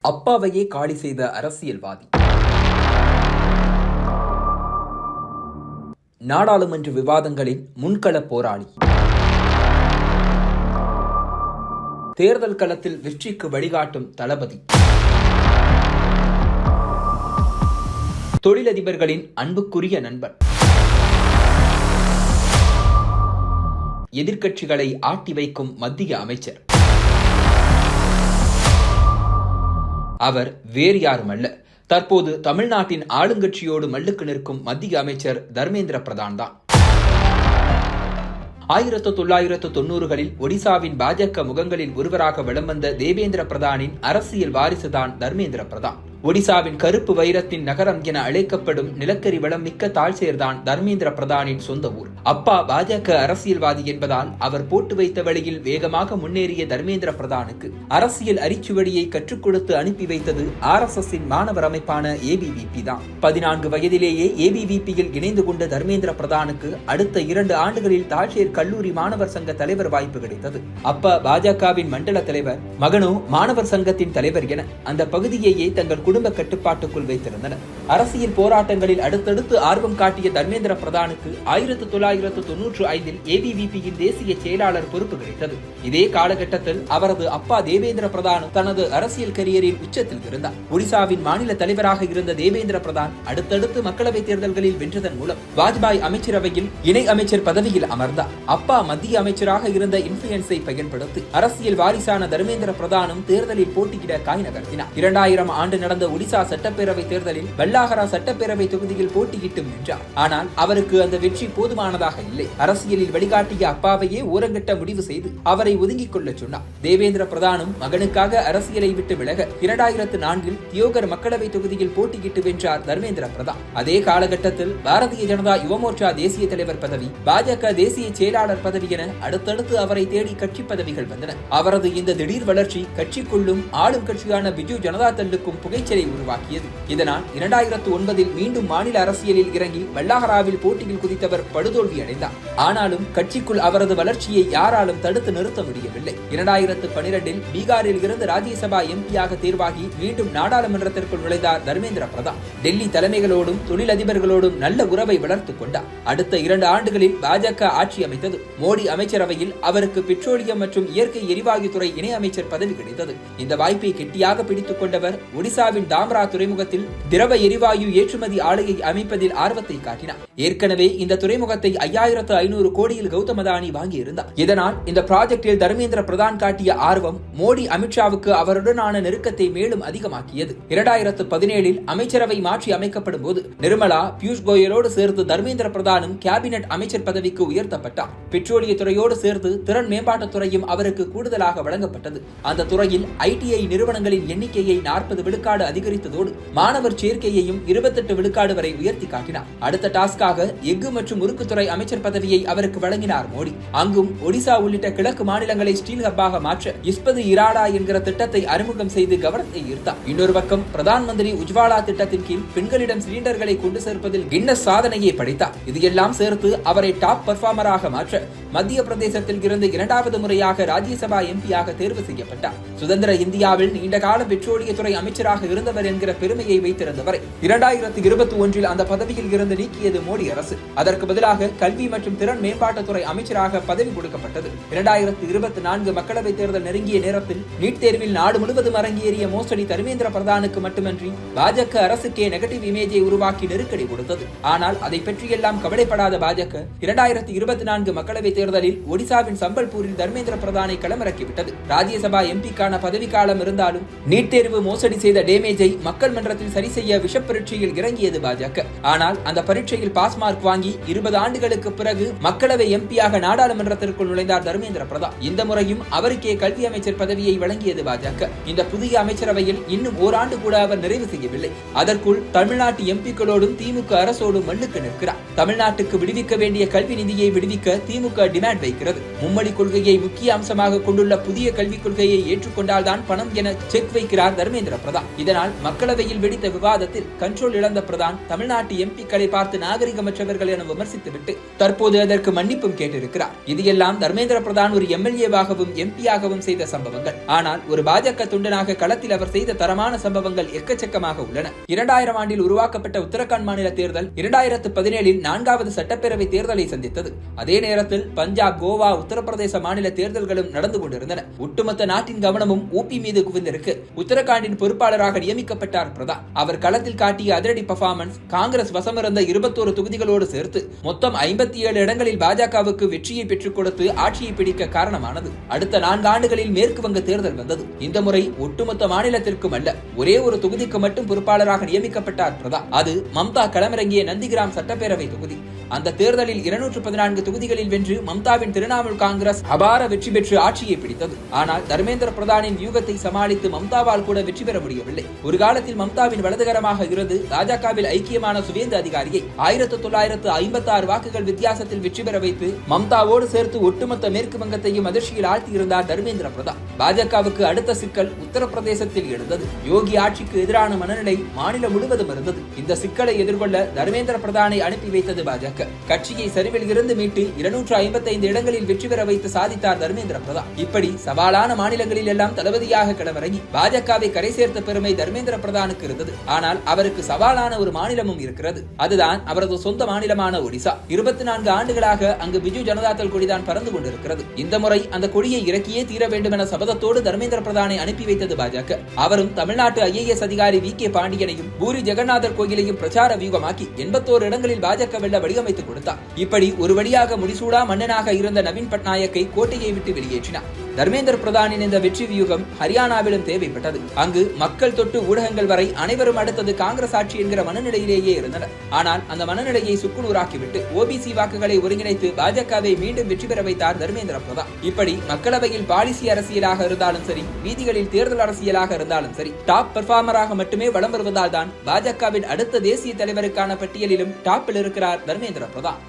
அப்பாவையே காலி செய்த அரசியல்வாதி. நாடாளுமன்ற விவாதங்களின் முன்கள போராளி. தேர்தல் களத்தில் வெற்றிக்கு வழிகாட்டும் தளபதி. தொழிலதிபர்களின் அன்புக்குரிய நண்பன். எதிர்க்கட்சிகளை ஆட்டி வைக்கும் மத்திய அமைச்சர். அவர் வேறு யாருமல்ல, தற்போது தமிழ்நாட்டின் ஆளுங்கட்சியோடு மல்லுக்கு நிற்கும் மத்திய அமைச்சர் தர்மேந்திர பிரதான் தான். 1990களில் ஒடிசாவின் பாஜக முகங்களில் ஒருவராக வலம் வந்த தேவேந்திர பிரதானின் அரசியல் வாரிசுதான் தர்மேந்திர பிரதான். ஒடிசாவின் கருப்பு வைரத்தின் நகரம் என அழைக்கப்படும் நிலக்கரி வளம் மிக்க தாழ்சேர்தான் தர்மேந்திர பிரதானின் சொந்த ஊர். அப்பா பாஜக அரசியல்வாதி என்பதால் அவர் போட்டு வைத்த வழியில் வேகமாக முன்னேறிய தர்மேந்திர பிரதானுக்கு அரசியல் அரிச்சுவடியை கற்றுக் கொடுத்து அனுப்பி வைத்தது RSSின் மாணவர் அமைப்பான ABVP தான். 14 வயதிலேயே ABVPயில் இணைந்து கொண்ட தர்மேந்திர பிரதானுக்கு அடுத்த 2 ஆண்டுகளில் தாழ்சேர் கல்லூரி மாணவர் சங்க தலைவர் வாய்ப்பு கிடைத்தது. அப்பா பாஜகவின் மண்டல தலைவர், மகனோ மாணவர் சங்கத்தின் தலைவர் என அந்த பகுதியையே தங்கள் குடும்ப கட்டுப்பாட்டுக்குள் வைத்திருந்தனர். அரசியல் போராட்டங்களில் அடுத்தடுத்து ஆர்வம் காட்டிய தர்மேந்திர பிரதானுக்கு 1995இல் ABVPயின் தேசிய செயலாளர் பொறுப்பு கிடைத்தது. இதே காலகட்டத்தில் அவரது அப்பா தேவேந்திர பிரதான் தனது அரசியல் கரியரின் உச்சத்தில் இருந்தார். ஒடிசாவின் மாநில தலைவராக இருந்த தேவேந்திர பிரதான் அடுத்தடுத்து மக்களவைத் தேர்தல்களில் வென்றதன் மூலம் வாஜ்பாய் அமைச்சரவையில் இணை அமைச்சர் பதவியில் அமர்ந்தார். அப்பா மத்திய அமைச்சராக இருந்த இன்ஃபுளுன்ஸை பயன்படுத்தி அரசியல் வாரிசான தர்மேந்திர பிரதானும் தேர்தலில் போட்டியிட காய் நகர்த்தினார். 2000 ஆண்டு நடந்த ஒடிசா சட்டப்பேரவை தேர்தலில் பெல்லாகரா சட்டப்பேரவை தொகுதியில் போட்டியிட்டு வென்றார். ஆனால் அவருக்கு அந்த வெற்றி போதுமானதாக இல்லை. அரசியலில் வழிகாட்டிய அப்பாவையே ஓரங்கட்ட முடிவு செய்து அவரை ஒதுங்கிக் கொள்ள சொன்னார். தேவேந்திர பிரதானும் மகனுக்காக அரசியலை விட்டு விலக 2004இல் தியோகர் மக்களவை தொகுதியில் போட்டியிட்டு வென்றார் தர்மேந்திர பிரதான். அதே காலகட்டத்தில் பாரதிய ஜனதா யுவமோர்ச்சா தேசிய தலைவர் பதவி, பாஜக தேசிய செயலாளர் பதவி என அடுத்தடுத்து அவரை தேடி கட்சி பதவிகள் வந்தன. அவரது இந்த திடீர் வளர்ச்சி கட்சிக்குள்ளும் ஆளும் கட்சியான பிஜு ஜனதா தள்ளுக்கும் புகைச்சலை உருவாக்கியது. இதனால் 2009இல் மீண்டும் மாநில அரசியலில் இறங்கி பெல்லாகராவில் போட்டியில் குதித்தவர் படுதோல்வி அடைந்தார். ஆனாலும் கட்சிக்குள் அவரது வளர்ச்சியை யாராலும் தடுத்து நிறுத்த முடியவில்லை. 2012இல் பீகாரில் இருந்து ராஜ்யசபா எம்பியாக தேர்வாகி மீண்டும் நாடாளுமன்றத்திற்குள் நுழைந்தார் தர்மேந்திர பிரதான். டெல்லி தலைமைகளோடும் தொழிலதிபர்களோடும் நல்ல உறவை வளர்த்துக் கொண்டார். அடுத்த 2 ஆண்டுகளில் பாஜக ஆட்சி அமைத்தது. மோடி அமைச்சரவையில் அவருக்கு பெட்ரோலியம் மற்றும் இயற்கை எரிவாயுத்துறை இணை அமைச்சர் பதவி கிடைத்தது. இந்த வாய்ப்பை கெட்டியாக பிடித்துக் கொண்டவர் ஒடிசாவின் தாம்ரா துறைமுகத்தில் திரவ எரிவாயு ஏற்றுமதி ஆலையை அமைப்பதில் ஆர்வத்தை காட்டினார். ஏற்கனவே இந்த துறைமுகத்தை 5500 கோடியில் கௌதம் அதானி வாங்கியிருந்தார். இதனால் இந்த ப்ராஜெக்டில் தர்மேந்திர பிரதான் காட்டிய ஆர்வம் மோடி அமித்ஷாவுக்கு அவருடனான நெருக்கத்தை மேலும் அதிகமாக்கியது. 2017இல் அமைச்சரவை மாற்றி அமைக்கப்படும் போது நிர்மலா, பியூஷ் கோயலோடு சேர்த்து தர்மேந்திர பிரதானும் கேபினெட் அமைச்சர் பதவிக்கு உயர்த்தப்பட்டார். பெட்ரோலிய துறையோடு சேர்த்து திறன் மேம்பாட்டுத் துறையும் அவருக்கு கூடுதலாக வழங்கப்பட்டது. அந்த துறையில் ITI நிறுவனங்களின் எண்ணிக்கையை 40 விழுக்காடு அதிகரித்ததோடு மாணவர் சேர்க்கையையும் 28 விழுக்காடு வரை உயர்த்தி காட்டினார். அடுத்த டாஸ்காக எஃகு மற்றும் முறுக்குத்துறை அமைச்சர் பதவியை அவருக்கு வழங்கினார் மோடி. அங்கும் ஒடிசா உள்ளிட்ட கிழக்கு மாநிலங்களை ஸ்டீல் ஹப்பாக மாற்ற இஸ்பது இராடா என்கிற திட்டத்தை அறிமுகம் செய்து கவனத்தை ஈர்த்தார். இன்னொரு பக்கம் பிரதான் மந்திரி உஜ்வாலா திட்டத்தின் கீழ் பெண்களிடம் சிலிண்டர்களை கொண்டு சேர்ப்பதில் கின்னஸ் சாதனையை படைத்தார். இதையெல்லாம் சேர்த்து அவரை டாப் பர்ஃபார்மராக மாற்ற மத்திய பிரதேசத்தில் இருந்து 2வது முறையாக ராஜ்யசபா எம்பியாக தேர்வு செய்யப்பட்டார். சுதந்திர இந்தியாவில் நீண்டகால பெட்ரோலியத்துறை அமைச்சராக இருந்தவர் என்கிற பெருமையை வைத்திருந்தவரை 2021இல் அந்த பதவியில் இருந்து நீக்கியது மோடி அரசு. அதற்கு பதிலாக கல்வி மற்றும் திறன் மேம்பாட்டுத்துறை அமைச்சராக பதவி கொடுக்கப்பட்டது. 2024 மக்களவைத் தேர்தல் நெருங்கிய நேரத்தில் நீட் தேர்வில் நாடு முழுவதும் அரங்கேறிய மோசடி தர்மேந்திர பிரதானுக்கு மட்டுமின்றி பாஜக அரசுக்கே நெகட்டிவ் இமேஜை உருவாக்கி நெருக்கடி கொடுத்தது. ஆனால் அதை பற்றியெல்லாம் கவலைப்படாத பாஜக 2024 மக்களவைத் தேர்தலில் ஒடிசாவின் சம்பல்பூரில் தர்மேந்திர பிரதானை களமிறக்கிவிட்டது. ராஜ்யசபா எம்பிக்கான பதவிக்காலம் இருந்தாலும் நீட் தேர்வு மோசடி செய்த டேமேஜை மக்கள் மன்றத்தில் சரி செய்ய விஷப்பரீட்சையில் இறங்கியது பாஜக. ஆனால் அந்த பரீட்சையில் பாஸ் மார்க் வாங்கி 20 ஆண்டுகளுக்கு பிறகு மக்களவை எம்பியாக நாடாளுமன்றத்திற்குள் நுழைந்தார் தர்மேந்திர பிரதான். இந்த முறையும் அவருக்கே கல்வி அமைச்சர் பதவியை வழங்கியது பாஜக. இந்த புதிய அமைச்சரவையில் இன்னும் ஓராண்டு கூட அவர் நிறைவு செய்யவில்லை. அதற்குள் தமிழ்நாட்டு எம்பிக்களோடும் திமுக அரசோடும் மல்லுக்கு நிற்கிறார். தமிழ்நாட்டுக்கு விடுவிக்க வேண்டிய கல்வி நிதியை விடுவிக்க திமுக டிமாண்ட் வைக்கிறது. மும்மொழி கொள்கையை முக்கிய அம்சமாக கொண்டுள்ள புதிய கல்விக் கொள்கையை ஏற்றுக்கொண்டால்தான் பணம் என செக் வைக்கிறார் தர்மேந்திர பிரதான். இதனால் மக்களவையில் வெடித்த விவாதத்தில் கண்ட்ரோல் இழந்த பிரதான் தமிழ்நாட்டு எம்பிக்களை பார்த்து நாகரிகமற்றவர்கள் என விமர்சித்துவிட்டு தற்போது அதற்கு மன்னிப்பும் கேட்டிருக்கிறார். இது எல்லாம் தர்மேந்திர பிரதான் ஒரு எம்எல்ஏவாகவும் எம்பியாகவும் செய்த சம்பவங்கள். ஆனால் ஒரு பாஜக துண்டனாக களத்தில் அவர் செய்த தரமான சம்பவங்கள் எக்கச்சக்கமாக உள்ளன. 2000 ஆண்டில் உருவாக்கப்பட்ட உத்தரகாண்ட் மாநில தேர்தல் 2017 4வது சட்டப்பேரவை தேர்தலை சந்தித்தது. அதே நேரத்தில் பஞ்சாப், கோவா, உத்தரப்பிரதேச மாநில தேர்தல்களும் நடந்து கொண்டிருந்தன. ஒட்டுமொத்த நாட்டின் கவனமும் ஊபி மீது குவிந்திருக்கு. உத்தரகாண்டின் பொறுப்பாளராக நியமிக்கப்பட்டார் பிரதான். அவர் களத்தில் காட்டிய அதிரடி பர்ஃபார்மன்ஸ் காங்கிரஸ் வசமிருந்த 21 தொகுதிகளோடு சேர்த்து மொத்தம் 57 இடங்களில் பாஜகவுக்கு வெற்றியை பெற்றுக் கொடுத்து ஆட்சியை பிடிக்க காரணமானது. அடுத்த 4 ஆண்டுகளில் மேற்கு வங்க தேர்தல் வந்தது. இந்த முறை ஒட்டுமொத்த மாநிலத்திற்கும் அல்ல, ஒரே ஒரு தொகுதிக்கு மட்டும் பொறுப்பாளராக நியமிக்கப்பட்டார் பிரதான். அது மம்தா களமிறங்கிய நந்திகிராம் சட்டப்பேரவை தொகுதி. அந்த தேர்தலில் 214 தொகுதிகளில் வென்று மம்தாவின் திரிணாமுல் காங்கிரஸ் அபார வெற்றி பெற்று ஆட்சியை பிடித்தது. ஆனால் தர்மேந்திர பிரதானின் வியூகத்தை சமாளித்து மம்தாவால் கூட வெற்றி பெற முடியவில்லை. ஒரு காலத்தில் மம்தாவின் வலதுகரமாக இருந்து பாஜகவில் ஐக்கியமான சுவேந்து அதிகாரியை 1956 வாக்குகள் வித்தியாசத்தில் வெற்றி பெற வைத்து மம்தாவோடு சேர்த்து ஒட்டுமொத்த மேற்கு வங்கத்தையும் அதிர்ச்சியில் ஆழ்த்தியிருந்தார் தர்மேந்திர பிரதான். பாஜகவுக்கு அடுத்த சிக்கல் உத்தரப்பிரதேசத்தில் எழுந்தது. யோகி ஆட்சிக்கு எதிரான மனநிலை மாநிலம் முழுவதும் இருந்தது. இந்த சிக்கலை எதிர்கொள்ள தர்மேந்திர பிரதானை அனுப்பி வைத்தது பாஜக. கட்சியை சரிவில் இருந்து மீட்டு 255 இடங்களில் வெற்றி பெற வைத்து சாதித்தார் தர்மேந்திர பிரதான். இப்படி சவாலான மாநிலங்களில் எல்லாம் தளபதியாக களமிறங்கி பாஜகவை கரை சேர்த்த பெருமை தர்மேந்திர பிரதானுக்கு இருந்தது. ஆனால் அவருக்கு சவாலான ஒரு மாநிலமும் இருக்கிறது. அதுதான் அவரது சொந்த மாநிலமான ஒடிசா. 24 ஆண்டுகளாக அங்கு பிஜு ஜனதாதள் கொடிதான் பறந்து கொண்டிருக்கிறது. இந்த முறை அந்த கொடியை இறக்கியே தீர வேண்டும் என சபதத்தோடு தர்மேந்திர பிரதானை அனுப்பி வைத்தது பாஜக. அவரும் தமிழ்நாட்டு IAS அதிகாரி VK பாண்டியனையும் பூரி ஜெகநாதர் கோயிலையும் பிரச்சார வியூகமாக்கி 81 இடங்களில் பாஜக வெல்ல வடிவமைத்து கொடுத்தார். இப்படி ஒரு வழியாக முடிசூடா மன்னனாக இருந்த நவீன் பட்நாயக்கை கோட்டையை விட்டு வெளியேற்றினார். தர்மேந்திர பிரதானின் இந்த வெற்றி வியூகம் ஹரியானாவிலும் தேவைப்பட்டது. அங்கு மக்கள் தொட்டு ஊடகங்கள் வரை அனைவரும் அடுத்தது காங்கிரஸ் ஆட்சி என்கிற மனநிலையிலேயே இருந்தனர். ஆனால் அந்த மனநிலையை சுக்குநூறாக்கிவிட்டு OBC வாக்குகளை ஒருங்கிணைத்து பாஜகவை மீண்டும் வெற்றி பெற வைத்தார் தர்மேந்திர பிரதான். இப்படி மக்களவையில் பாலிசி அரசியலாக இருந்தாலும் சரி, வீதிகளில் தேர்தல் அரசியலாக இருந்தாலும் சரி, டாப் பெர்ஃபார்மராக மட்டுமே வலம் வருவதால் தான் பாஜகவின் அடுத்த தேசிய தலைவருக்கான பட்டியலிலும் டாப்பில் இருக்கிறார் தர்மேந்திர பிரதான்.